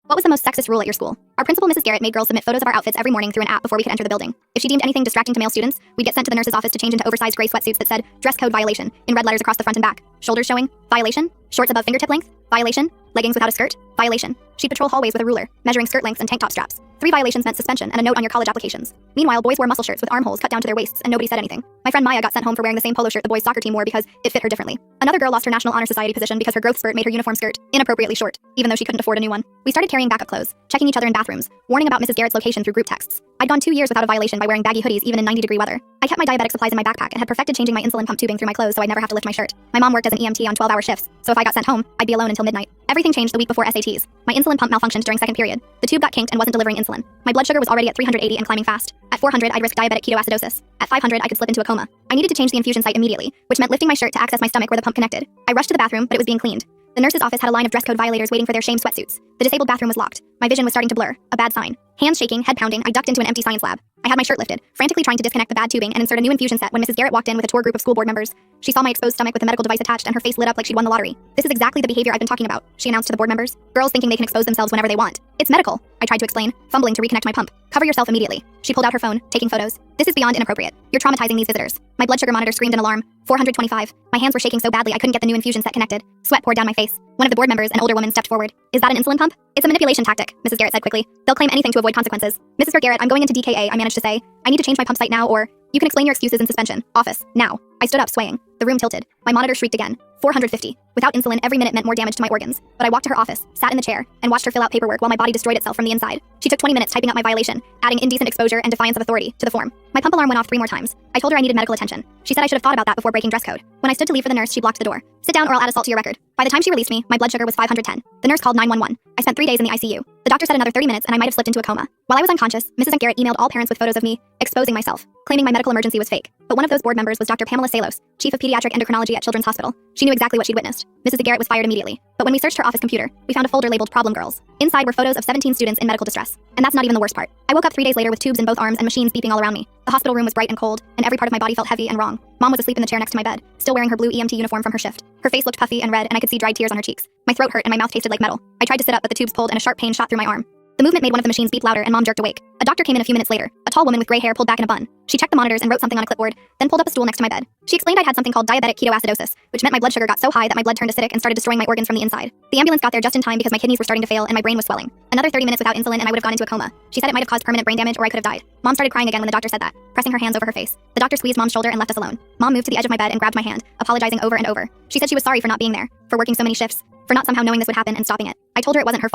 What was the most sexist rule at your school? Our principal, Mrs. Garrett, made girls submit photos of our outfits every morning through an app before we could enter the building. If she deemed anything distracting to male students, we'd get sent to the nurse's office to change into oversized gray sweatsuits that said, "Dress code violation," in red letters across the front and back. Shoulders showing, violation. Shorts above fingertip length, violation. Leggings without a skirt, violation. She'd patrol hallways with a ruler, measuring skirt lengths and tank top straps. 3 violations meant suspension and a note on your college applications. Meanwhile, boys wore muscle shirts with armholes cut down to their waists and nobody said anything. My friend Maya got sent home for wearing the same polo shirt the boys' soccer team wore because it fit her differently. Another girl lost her National Honor Society position because her growth spurt made her uniform skirt inappropriately short, even though she couldn't afford a new one. We started carrying backup clothes, checking each other in bathrooms, warning about Mrs. Garrett's location through group texts. I'd gone 2 years without a violation by wearing baggy hoodies even in 90-degree weather. I kept my diabetic supplies in my backpack and had perfected changing my insulin pump tubing through my clothes so I'd never have to lift my shirt. My mom worked as an EMT on 12-hour shifts, so if I got sent home, I'd be alone until midnight. Everything changed the week before SATs. My insulin pump malfunctioned during second period. The tube got kinked and wasn't delivering insulin. My blood sugar was already at 380 and climbing fast. At 400, I'd risk diabetic ketoacidosis. At 500, I could slip into a coma. I needed to change the infusion site immediately, which meant lifting my shirt to access my stomach where the pump connected. I rushed to the bathroom, but it was being cleaned. The nurse's office had a line of dress code violators waiting for their shame sweatsuits. The disabled bathroom was locked. My vision was starting to blur, a bad sign. Hands shaking, head pounding, I ducked into an empty science lab. I had my shirt lifted, frantically trying to disconnect the bad tubing and insert a new infusion set when Mrs. Garrett walked in with a tour group of school board members. She saw my exposed stomach with the medical device attached and her face lit up like she'd won the lottery. "This is exactly the behavior I've been talking about," she announced to the board members. "Girls thinking they can expose themselves whenever they want. It's medical," I tried to explain, fumbling to reconnect my pump. "Cover yourself immediately." She pulled out her phone, taking photos. "This is beyond inappropriate. You're traumatizing these visitors." My blood sugar monitor screamed in alarm. 425. My hands were shaking so badly I couldn't get the new infusion set connected. Sweat poured down my face. One of the board members, an older woman, stepped forward. "Is that an insulin pump?" "It's a manipulation tactic," Mrs. Garrett said quickly. "They'll claim anything to avoid consequences." "Mrs. Garrett, I'm going into DKA," I managed to say. "I need to change my pump site now or you can explain your excuses in suspension. Office, now." I stood up, swaying. The room tilted. My monitor shrieked again. 450. Without insulin, every minute meant more damage to my organs. But I walked to her office, sat in the chair, and watched her fill out paperwork while my body destroyed itself from the inside. She took 20 minutes typing up my violation, adding indecent exposure and defiance of authority to the form. My pump alarm went off 3 more times. I told her I needed medical attention. She said I should have thought about that before breaking dress code. When I stood to leave for the nurse, she blocked the door. "Sit down or I'll add assault to your record." By the time she released me, my blood sugar was 510. The nurse called 911. I spent 3 days in the ICU. The doctor said another 30 minutes and I might have slipped into a coma. While I was unconscious, Mrs. Garrett emailed all parents with photos of me exposing myself, claiming my medical emergency was fake. But one of those board members was Dr. Pamela Salos, chief of pediatric endocrinology at Children's Hospital. She knew exactly what she'd witnessed. Mrs. Garrett was fired immediately. But when we searched her office computer, we found a folder labeled Problem Girls. Inside were photos of 17 students in medical distress. And that's not even the worst part. I woke up 3 days later with tubes in both arms and machines beeping all around me. The hospital room was bright and cold, and every part of my body felt heavy and wrong. Mom was asleep in the chair next to my bed, still wearing her blue EMT uniform from her shift. Her face looked puffy and red, and I could see dried tears on her cheeks. My throat hurt and my mouth tasted like metal. I tried to sit up, but the tubes pulled and a sharp pain shot through my arm. The movement made one of the machines beep louder and Mom jerked awake. A doctor came in a few minutes later. A tall woman with gray hair pulled back in a bun. She checked the monitors and wrote something on a clipboard, then pulled up a stool next to my bed. She explained I'd had something called diabetic ketoacidosis, which meant my blood sugar got so high that my blood turned acidic and started destroying my organs from the inside. The ambulance got there just in time because my kidneys were starting to fail and my brain was swelling. Another 30 minutes without insulin and I would have gone into a coma. She said it might have caused permanent brain damage or I could have died. Mom started crying again when the doctor said that, pressing her hands over her face. The doctor squeezed Mom's shoulder and left us alone. Mom moved to the edge of my bed and grabbed my hand, apologizing over and over. She said she was sorry for not being there, for working so many shifts, for not somehow knowing this would happen and stopping it. I told her it wasn't her fault.